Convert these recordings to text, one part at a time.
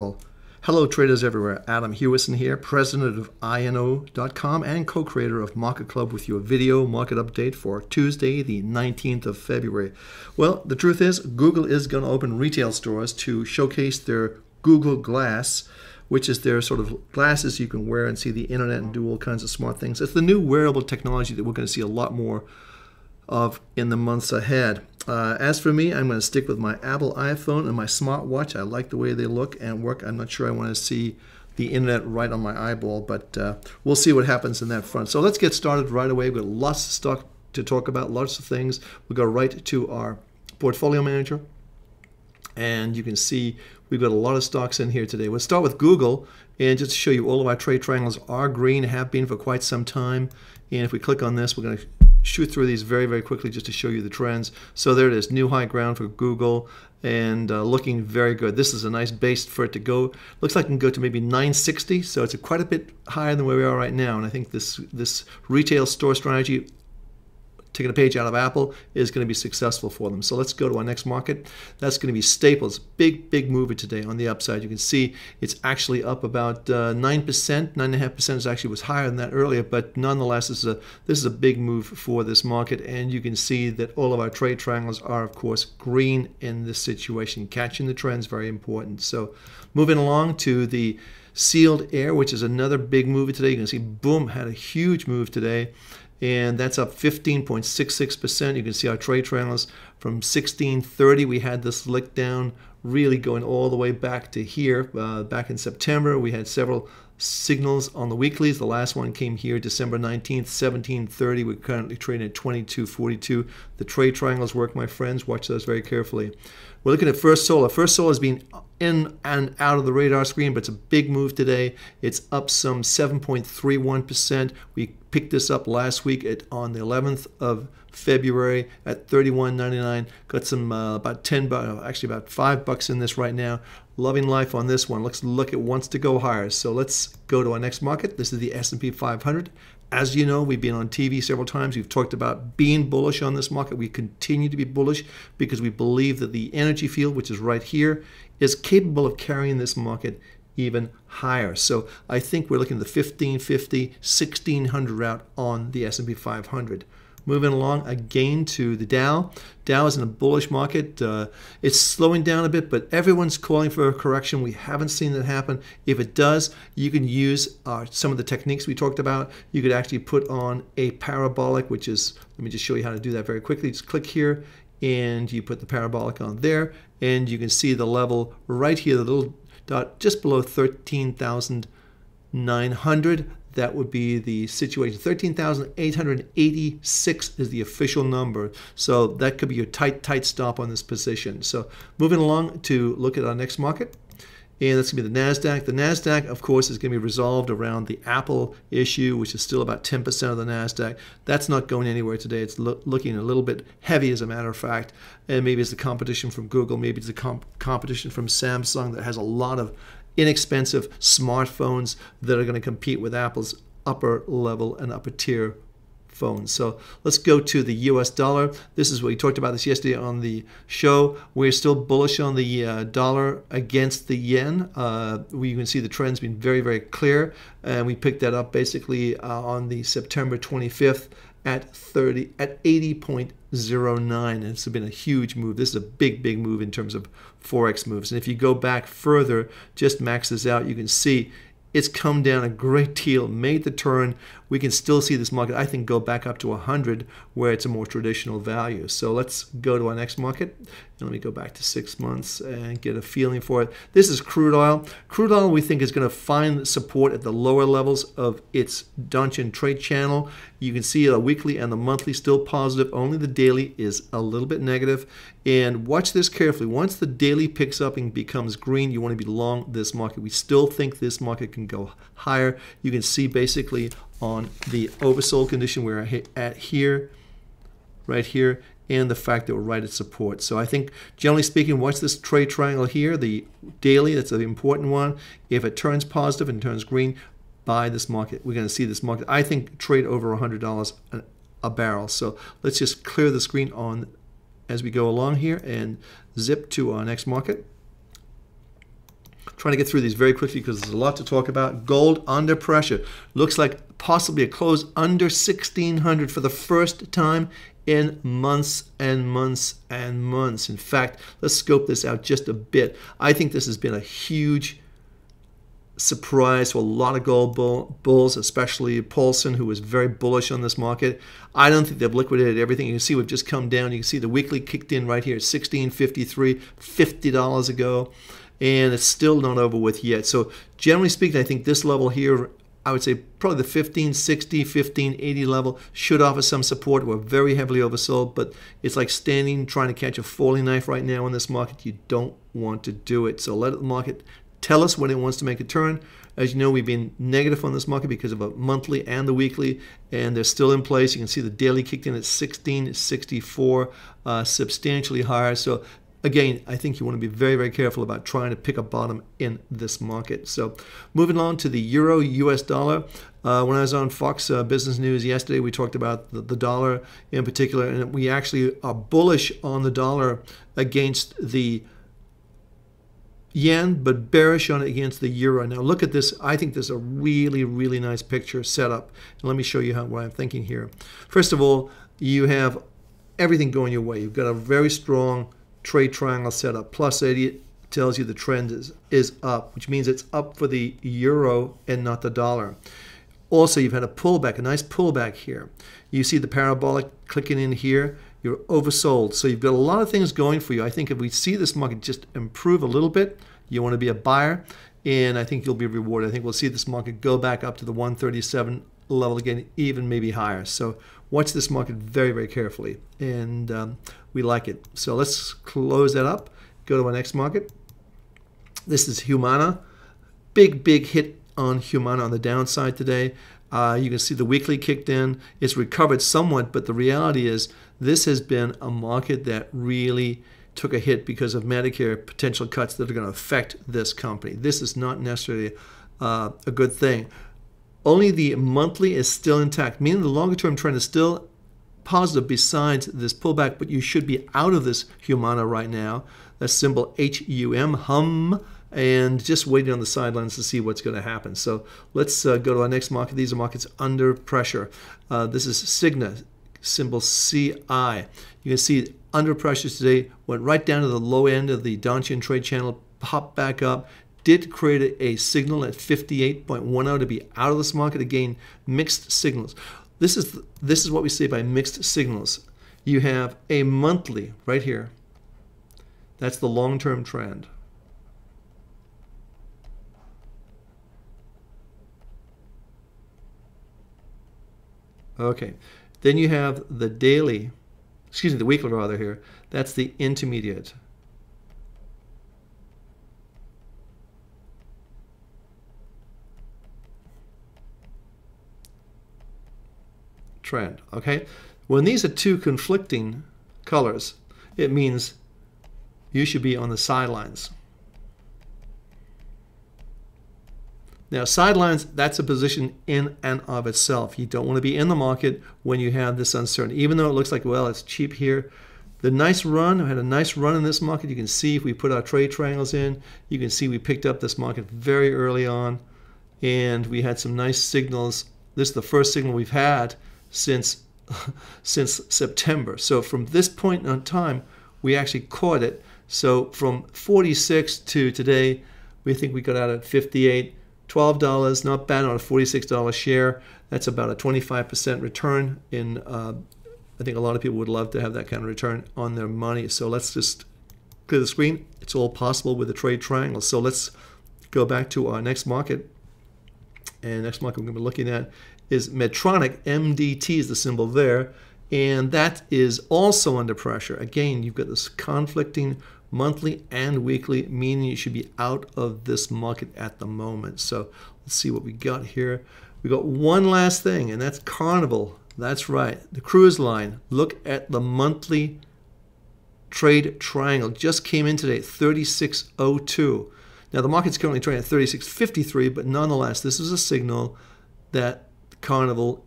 Well, hello traders everywhere, Adam Hewison here, president of INO.com and co-creator of MarketClub with your video market update for Tuesday the 19th of February. Well, the truth is Google is going to open retail stores to showcase their Google Glass, which is their sort of glasses you can wear and see the internet and do all kinds of smart things. It's the new wearable technology that we're going to see a lot more of in the months ahead. As for me, I'm going to stick with my Apple iPhone and my smartwatch. I like the way they look and work. I'm not sure I want to see the internet right on my eyeball, but we'll see what happens in that front. So let's get started right away. We've got lots of stuff to talk about, lots of things. We'll go right to our portfolio manager, and you can see we've got a lot of stocks in here today. We'll start with Google, and just to show you, all of our trade triangles are green, have been for quite some time. And if we click on this, we're going to shoot through these very, very quickly just to show you the trends. So there it is, new high ground for Google, and looking very good. This is a nice base for it to go. Looks like it can go to maybe 960, so it's quite a bit higher than where we are right now. And I think this retail store strategy, taking a page out of Apple, is going to be successful for them. So let's go to our next market. That's going to be Staples. Big mover today on the upside. You can see it's actually up about 9%. 9.5% actually was higher than that earlier, but nonetheless, this is a big move for this market. And you can see that all of our trade triangles are, of course, green in this situation. Catching the trends, very important. So moving along to the Sealed Air, which is another big mover today. You can see, boom, had a huge move today, and that's up 15.66%. You can see our trade triangles from 1630. We had this lick down, really going all the way back to here. Back in September, we had several signals on the weeklies. The last one came here December 19th, 1730. We're currently trading at 2242. The trade triangles work, my friends. Watch those very carefully. We're looking at First Solar. First Solar has been in and out of the radar screen, but it's a big move today. It's up some 7.31%. We picked this up last week on the 11th of February at $31.99. Got some about $10, actually about $5 in this right now. Loving life on this one. Looks like it wants to go higher. So let's go to our next market. This is the S&P 500. As you know, we've been on TV several times. We've talked about being bullish on this market. We continue to be bullish because we believe that the energy field, which is right here, is capable of carrying this market even higher. So I think we're looking at the 1550, 1600 route on the S&P 500. Moving along again to the Dow. Dow is in a bullish market. It's slowing down a bit, but everyone's calling for a correction. We haven't seen that happen. If it does, you can use some of the techniques we talked about. You could actually put on a parabolic, which is, let me just show you how to do that very quickly. Just click here, and you put the parabolic on there, and you can see the level right here, the little dot just below 13,900. That would be the situation. 13,886 is the official number. So that could be your tight stop on this position. So moving along to look at our next market. And that's going to be the NASDAQ. The NASDAQ, of course, is going to be resolved around the Apple issue, which is still about 10% of the NASDAQ. That's not going anywhere today. It's looking a little bit heavy, as a matter of fact. And maybe it's the competition from Google. Maybe it's the competition from Samsung that has a lot of inexpensive smartphones that are going to compete with Apple's upper level and upper tier phones. So let's go to the US dollar. This is what we talked about this yesterday on the show. We're still bullish on the dollar against the yen. You can see the trend's been very, very clear, and we picked that up basically on the September 25th at 80.09, and it's been a huge move. This is a big move in terms of forex moves. And if you go back further, just max this out, you can see it's come down a great deal, made the turn. We can still see this market, I think, go back up to 100, where it's a more traditional value. So let's go to our next market. And let me go back to 6 months and get a feeling for it. This is crude oil. Crude oil, we think, is going to find support at the lower levels of its dungeon trade channel. You can see the weekly and the monthly still positive. Only the daily is a little bit negative. And watch this carefully. Once the daily picks up and becomes green, you want to be long this market. We still think this market can go higher. You can see basically on the oversold condition we're at here, right here, and the fact that we're right at support. So I think, generally speaking, watch this trade triangle here, the daily, that's the important one. If it turns positive and turns green, buy this market. We're going to see this market, I think, trade over $100 a barrel. So let's just clear the screen on as we go along here and zip to our next market. trying to get through these very quickly because there's a lot to talk about. Gold under pressure. Looks like possibly a close under 1,600 for the first time in months and months and months. In fact, let's scope this out just a bit. I think this has been a huge surprise to a lot of gold bulls, especially Paulson, who was very bullish on this market. I don't think they've liquidated everything. You can see we've just come down. You can see the weekly kicked in right here, $16.53, $50 ago, and it's still not over with yet. So generally speaking, I think this level here, I would say probably the 1560, 1580 level should offer some support. We're very heavily oversold, but it's like standing trying to catch a falling knife right now in this market. You don't want to do it. So let the market tell us when it wants to make a turn. As you know, we've been negative on this market because of a monthly and the weekly, and they're still in place. You can see the daily kicked in at 1664, substantially higher. So again, I think you want to be very, very careful about trying to pick a bottom in this market. So moving on to the euro US dollar. When I was on Fox Business News yesterday, we talked about the dollar in particular, and we actually are bullish on the dollar against the yen, but bearish on it against the euro. Now look at this. I think this is a really, really nice picture set up. And let me show you what I'm thinking here. First of all, you have everything going your way. You've got a very strong trade triangle set up. Plus 80 tells you the trend is up, which means it's up for the euro and not the dollar. Also, you've had a pullback, a nice pullback here. You see the parabolic clicking in here. You're oversold. So you've got a lot of things going for you. I think if we see this market just improve a little bit, you want to be a buyer, and I think you'll be rewarded. I think we'll see this market go back up to the 137 level again, even maybe higher. So watch this market very, very carefully, and we like it. So let's close that up. Go to our next market. This is Humana. Big, big hit on Humana on the downside today. You can see the weekly kicked in. It's recovered somewhat, but the reality is this has been a market that really took a hit because of Medicare potential cuts that are going to affect this company. This is not necessarily a good thing. Only the monthly is still intact, meaning the longer term trend is still positive besides this pullback, but you should be out of this Humana right now. That's symbol HUM, hum, and just waiting on the sidelines to see what's going to happen. So let's go to our next market. These are markets under pressure. This is Cigna, symbol CI. You can see under pressure today, went right down to the low end of the Donchian trade channel, popped back up, did create a signal at 58.10 to be out of this market. Again, mixed signals. This is what we say by mixed signals. You have a monthly right here. That's the long-term trend. Okay, then you have the daily, excuse me, the weekly rather here. That's the intermediate. Trend, okay? When these are two conflicting colors, it means you should be on the sidelines. Now, sidelines, that's a position in and of itself. You don't want to be in the market when you have this uncertainty. Even though it looks like, well, it's cheap here. The nice run, we had a nice run in this market. You can see if we put our trade triangles in, you can see we picked up this market very early on, and we had some nice signals. This is the first signal we've had since September. So from this point in time, we actually caught it. So from 46 to today, we think we got out at 58. $12, not bad on a $46 share. That's about a 25% return. In I think a lot of people would love to have that kind of return on their money. So let's just clear the screen. It's all possible with a trade triangle. So let's go back to our next market. And next market we're going to be looking at is Medtronic. MDT is the symbol there. And that is also under pressure. Again, you've got this conflicting monthly and weekly, meaning you should be out of this market at the moment. So let's see what we got here. We got one last thing, and that's Carnival. That's right, the cruise line. Look at the monthly trade triangle. Just came in today, 36.02. Now the market's currently trading at 36.53, but nonetheless, this is a signal that Carnival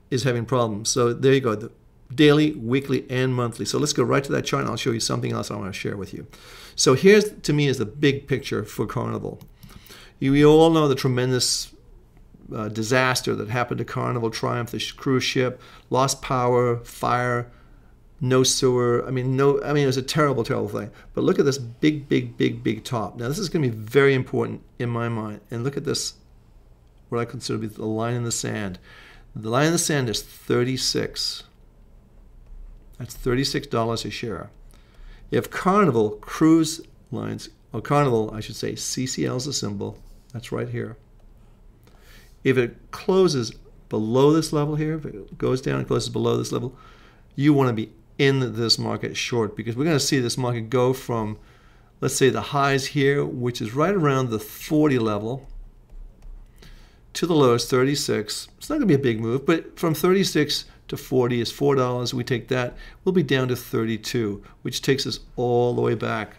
is having problems. So there you go. The daily, weekly, and monthly. So let's go right to that chart, and I'll show you something else I want to share with you. So here's, to me, is the big picture for Carnival. You all know the tremendous disaster that happened to Carnival Triumph, the cruise ship, lost power, fire, no sewer. I mean, it was a terrible, terrible thing. But look at this big, big, big, big top. Now, this is going to be very important in my mind. And look at this, what I consider to be the line in the sand. The line in the sand is 36. That's $36 a share. If Carnival Cruise Lines, or Carnival, I should say, CCL is the symbol. That's right here. If it closes below this level here, if it goes down and closes below this level, you want to be in this market short, because we're going to see this market go from, let's say, the highs here, which is right around the 40 level, to the lowest, 36. It's not going to be a big move, but from 36 to 40 is $4. We take that, we'll be down to 32, which takes us all the way back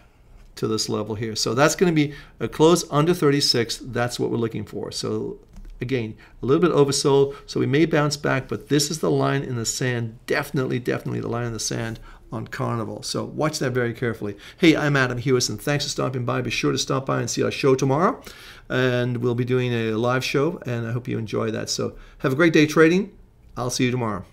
to this level here. So that's going to be a close under 36. That's what we're looking for. So again, a little bit oversold, so we may bounce back, but this is the line in the sand, definitely the line in the sand on Carnival. So watch that very carefully. Hey, I'm Adam Hewison. Thanks for stopping by. Be sure to stop by and see our show tomorrow, and we'll be doing a live show, and I hope you enjoy that. So have a great day trading. I'll see you tomorrow.